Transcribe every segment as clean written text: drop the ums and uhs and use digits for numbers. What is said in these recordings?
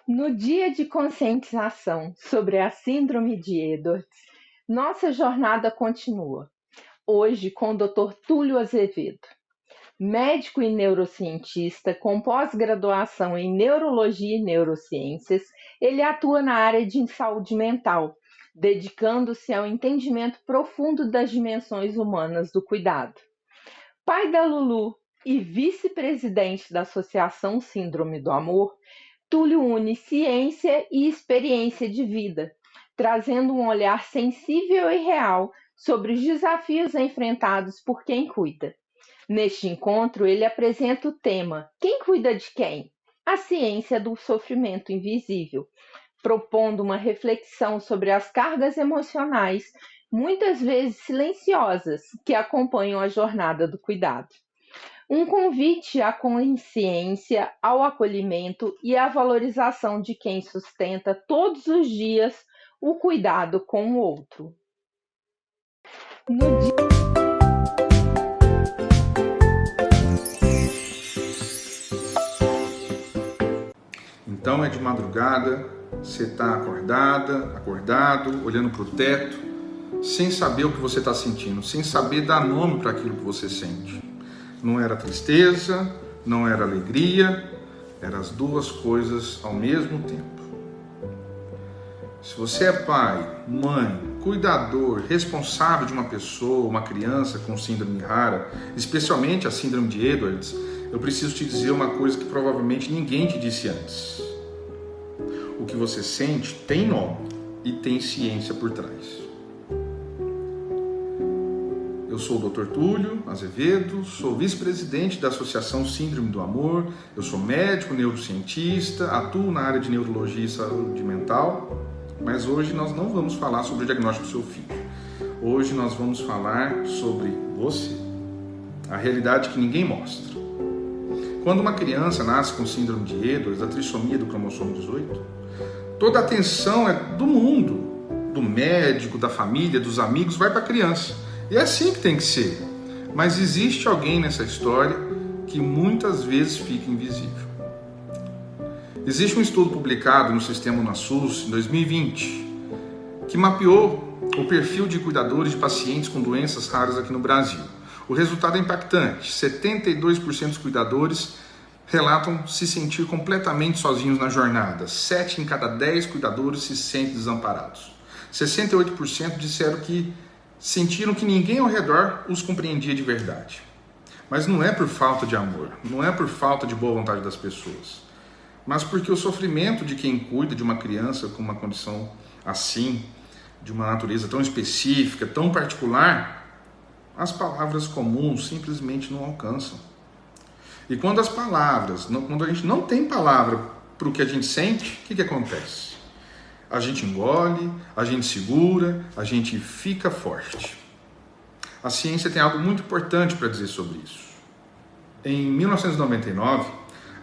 No dia de conscientização sobre a Síndrome de Edwards, nossa jornada continua, hoje com o Dr. Túlio Azevedo. Médico e neurocientista com pós-graduação em Neurologia e Neurociências, ele atua na área de saúde mental, dedicando-se ao entendimento profundo das dimensões humanas do cuidado. Pai da Lulu e vice-presidente da Associação Síndrome do Amor, Túlio une ciência e experiência de vida, trazendo um olhar sensível e real sobre os desafios enfrentados por quem cuida. Neste encontro, ele apresenta o tema Quem cuida de quem? A ciência do sofrimento invisível, propondo uma reflexão sobre as cargas emocionais, muitas vezes silenciosas, que acompanham a jornada do cuidado. Um convite à consciência, ao acolhimento e à valorização de quem sustenta todos os dias o cuidado com o outro. No dia... Então é de madrugada, você está acordado, olhando para o teto, sem saber o que você está sentindo, sem saber dar nome para aquilo que você sente. Não era tristeza, não era alegria, eram as duas coisas ao mesmo tempo. Se você é pai, mãe, cuidador, responsável de uma pessoa, uma criança com síndrome rara, especialmente a síndrome de Edwards, eu preciso te dizer uma coisa que provavelmente ninguém te disse antes. O que você sente tem nome e tem ciência por trás. Eu sou o Dr. Túlio Azevedo, sou vice-presidente da Associação Síndrome do Amor, eu sou médico, neurocientista, atuo na área de neurologia e saúde mental, mas hoje nós não vamos falar sobre o diagnóstico do seu filho. Hoje nós vamos falar sobre você, a realidade que ninguém mostra. Quando uma criança nasce com síndrome de Edwards, a trissomia do cromossomo 18, toda a atenção é do mundo, do médico, da família, dos amigos, vai para a criança. E é assim que tem que ser. Mas existe alguém nessa história que muitas vezes fica invisível. Existe um estudo publicado no Sistema UNASUS em 2020 que mapeou o perfil de cuidadores de pacientes com doenças raras aqui no Brasil. O resultado é impactante. 72% dos cuidadores relatam se sentir completamente sozinhos na jornada. 7 em cada 10 cuidadores se sentem desamparados. 68% disseram que sentiram que ninguém ao redor os compreendia de verdade. Mas não é por falta de amor, não é por falta de boa vontade das pessoas, mas porque o sofrimento de quem cuida de uma criança com uma condição assim, de uma natureza tão específica, tão particular, as palavras comuns simplesmente não alcançam. E quando quando a gente não tem palavra para o que a gente sente, o que acontece? A gente engole, a gente segura, a gente fica forte. A ciência tem algo muito importante para dizer sobre isso. Em 1999,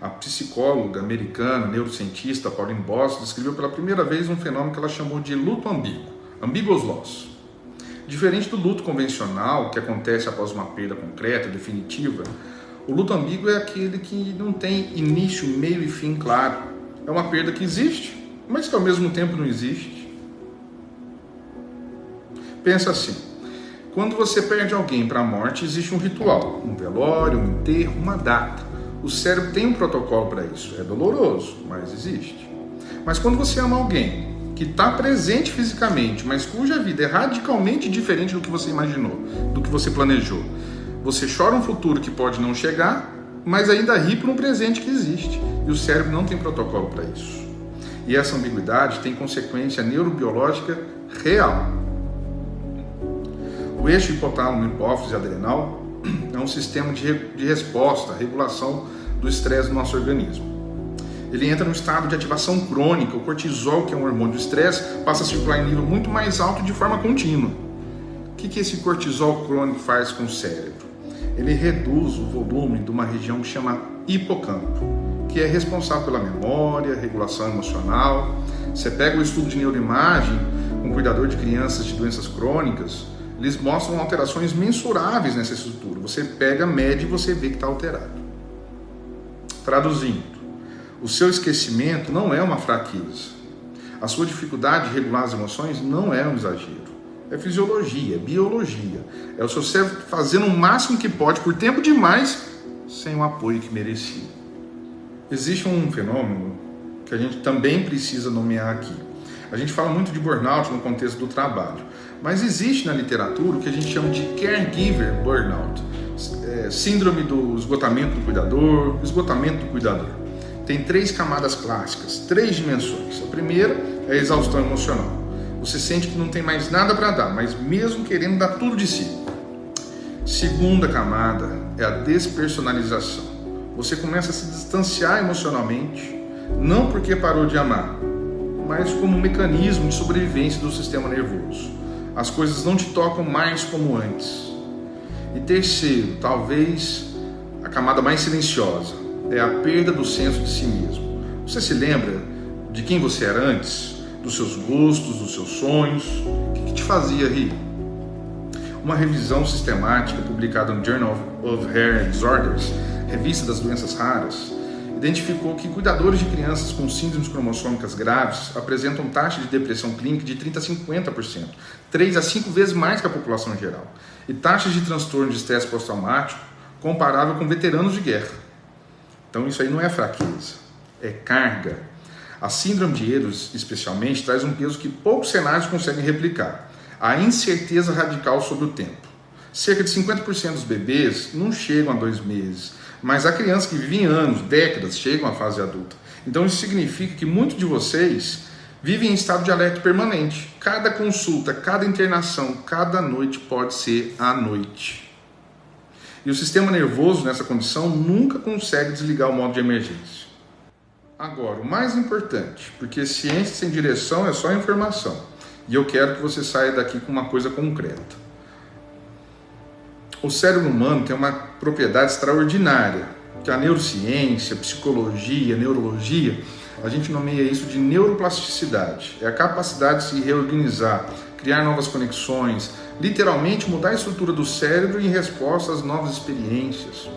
a psicóloga americana, neurocientista Pauline Boss descreveu pela primeira vez um fenômeno que ela chamou de luto ambíguo, ambiguous loss. Diferente do luto convencional, que acontece após uma perda concreta, definitiva, o luto ambíguo é aquele que não tem início, meio e fim claro. É uma perda que existe, mas que ao mesmo tempo não existe. Pensa assim, quando você perde alguém para a morte, existe um ritual, um velório, um enterro, uma data. O cérebro tem um protocolo para isso, é doloroso, mas existe. Mas quando você ama alguém que está presente fisicamente, mas cuja vida é radicalmente diferente do que você imaginou, do que você planejou, você chora um futuro que pode não chegar, mas ainda ri por um presente que existe. E o cérebro não tem protocolo para isso. E essa ambiguidade tem consequência neurobiológica real. O eixo hipotálamo-hipófise adrenal é um sistema de resposta, regulação do estresse no nosso organismo. Ele entra num estado de ativação crônica. O cortisol, que é um hormônio do estresse, passa a circular em nível muito mais alto de forma contínua. O que esse cortisol crônico faz com o cérebro? Ele reduz o volume de uma região que chama hipocampo, que é responsável pela memória, regulação emocional. Você pega o estudo de neuroimagem com cuidador de crianças de doenças crônicas, eles mostram alterações mensuráveis nessa estrutura. Você pega, mede e você vê que está alterado. Traduzindo, O seu esquecimento não é uma fraqueza. A sua dificuldade de regular as emoções não é um exagero. É fisiologia, é biologia. É o seu cérebro fazendo o máximo que pode por tempo demais sem o apoio que merecia. Existe um fenômeno que a gente também precisa nomear aqui. A gente fala muito de burnout no contexto do trabalho, mas existe na literatura o que a gente chama de caregiver burnout, síndrome do esgotamento do cuidador, esgotamento do cuidador. Tem 3 camadas clássicas, 3 dimensões. A primeira é a exaustão emocional. Você sente que não tem mais nada para dar, mas mesmo querendo dar tudo de si. Segunda camada é a despersonalização. Você começa a se distanciar emocionalmente, não porque parou de amar, mas como um mecanismo de sobrevivência do sistema nervoso. As coisas não te tocam mais como antes. E terceiro, talvez a camada mais silenciosa, é a perda do senso de si mesmo. Você se lembra de quem você era antes? Dos seus gostos, dos seus sonhos? O que te fazia rir? Uma revisão sistemática publicada no Journal of Rare Disorders, revista das doenças raras, identificou que cuidadores de crianças com síndromes cromossômicas graves apresentam taxa de depressão clínica de 30% a 50%, 3 a 5 vezes mais que a população geral, e taxas de transtorno de estresse pós-traumático comparável com veteranos de guerra. Então isso aí não é fraqueza, é carga. A síndrome de Ehlers, especialmente, traz um peso que poucos cenários conseguem replicar. A incerteza radical sobre o tempo. Cerca de 50% dos bebês não chegam a 2 meses, mas há crianças que vivem anos, décadas, chegam à fase adulta. Então isso significa que muitos de vocês vivem em estado de alerta permanente. Cada consulta, cada internação, cada noite pode ser a noite. E o sistema nervoso nessa condição nunca consegue desligar o modo de emergência. Agora, o mais importante, porque ciência sem direção é só informação. E eu quero que você saia daqui com uma coisa concreta. O cérebro humano tem uma propriedade extraordinária, que a neurociência, psicologia, neurologia, a gente nomeia isso de neuroplasticidade. É a capacidade de se reorganizar, criar novas conexões, literalmente mudar a estrutura do cérebro em resposta às novas experiências.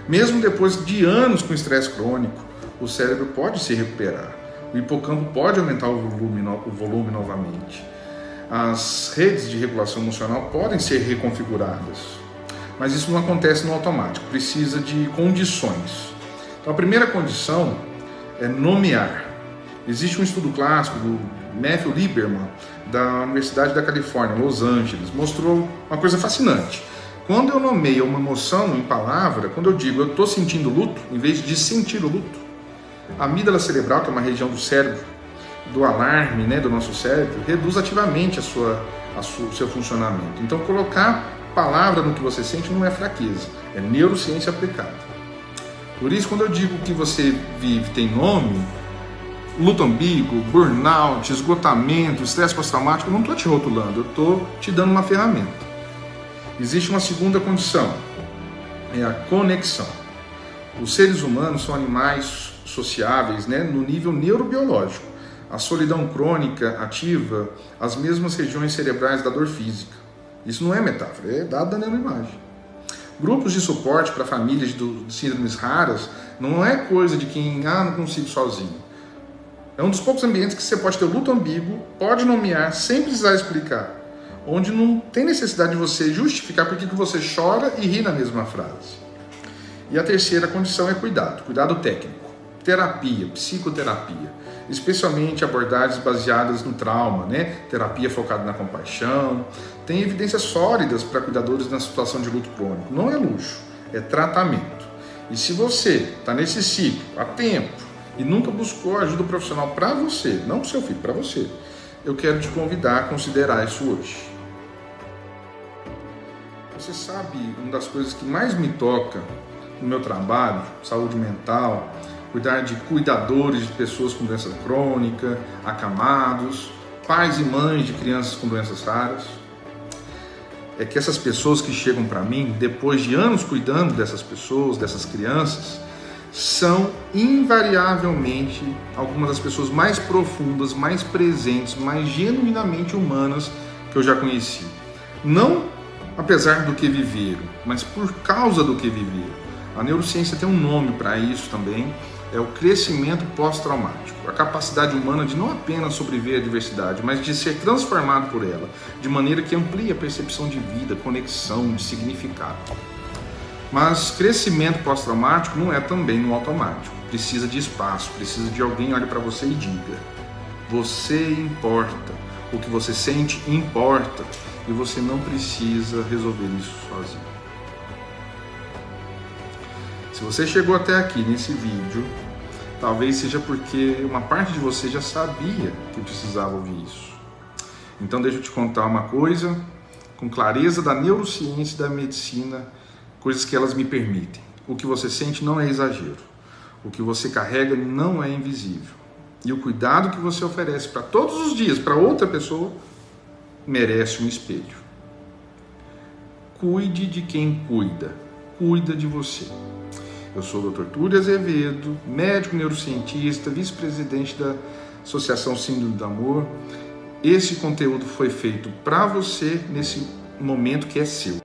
Mesmo depois de anos com estresse crônico, o cérebro pode se recuperar. O hipocampo pode aumentar o volume novamente. As redes de regulação emocional podem ser reconfiguradas. Mas isso não acontece no automático, precisa de condições. Então a primeira condição é nomear. Existe um estudo clássico do Matthew Lieberman, da Universidade da Califórnia, Los Angeles, mostrou uma coisa fascinante. Quando eu nomeio uma emoção em palavra, quando eu digo eu estou sentindo luto, em vez de sentir o luto, a amígdala cerebral, que é uma região do cérebro, do alarme, do nosso cérebro, reduz ativamente o seu funcionamento. Então colocar palavra no que você sente não é fraqueza, é neurociência aplicada. Por isso, quando eu digo que você vive tem nome, luto ambíguo, burnout, esgotamento, estresse pós-traumático, eu não estou te rotulando, eu estou te dando uma ferramenta. Existe uma segunda condição, é a conexão. Os seres humanos são animais sociáveis, no nível neurobiológico. A solidão crônica ativa as mesmas regiões cerebrais da dor física. Isso não é metáfora, é dado da neuroimagem. Grupos de suporte para famílias de síndromes raras não é coisa de quem não consigo sozinho. É um dos poucos ambientes que você pode ter o luto ambíguo, pode nomear sem precisar explicar, onde não tem necessidade de você justificar por que você chora e ri na mesma frase. E a terceira condição é cuidado técnico, terapia, psicoterapia, especialmente abordagens baseadas no trauma, terapia focada na compaixão. Tem evidências sólidas para cuidadores na situação de luto crônico. Não é luxo, é tratamento. E se você está nesse ciclo há tempo e nunca buscou ajuda profissional para você, não para o seu filho, para você, eu quero te convidar a considerar isso hoje. Você sabe, uma das coisas que mais me toca no meu trabalho, saúde mental, cuidar de cuidadores de pessoas com doença crônica, acamados, pais e mães de crianças com doenças raras, é que essas pessoas que chegam para mim, depois de anos cuidando dessas pessoas, dessas crianças, são invariavelmente algumas das pessoas mais profundas, mais presentes, mais genuinamente humanas que eu já conheci. Não apesar do que viveram, mas por causa do que viveram. A neurociência tem um nome para isso também, é o crescimento pós-traumático, a capacidade humana de não apenas sobreviver à adversidade, mas de ser transformado por ela, de maneira que amplie a percepção de vida, conexão, de significado. Mas crescimento pós-traumático não é também no automático, precisa de espaço, precisa de alguém que olhe para você e diga: você importa, o que você sente importa, e você não precisa resolver isso sozinho. Se você chegou até aqui nesse vídeo, talvez seja porque uma parte de você já sabia que precisava ouvir isso. Então deixa eu te contar uma coisa com clareza da neurociência e da medicina, coisas que elas me permitem. O que você sente não é exagero. O que você carrega não é invisível. E o cuidado que você oferece para todos os dias para outra pessoa merece um espelho. Cuide de quem cuida. Cuida de você. Eu sou o Dr. Túlio Azevedo, médico neurocientista, vice-presidente da Associação Síndrome do Amor. Esse conteúdo foi feito para você nesse momento que é seu.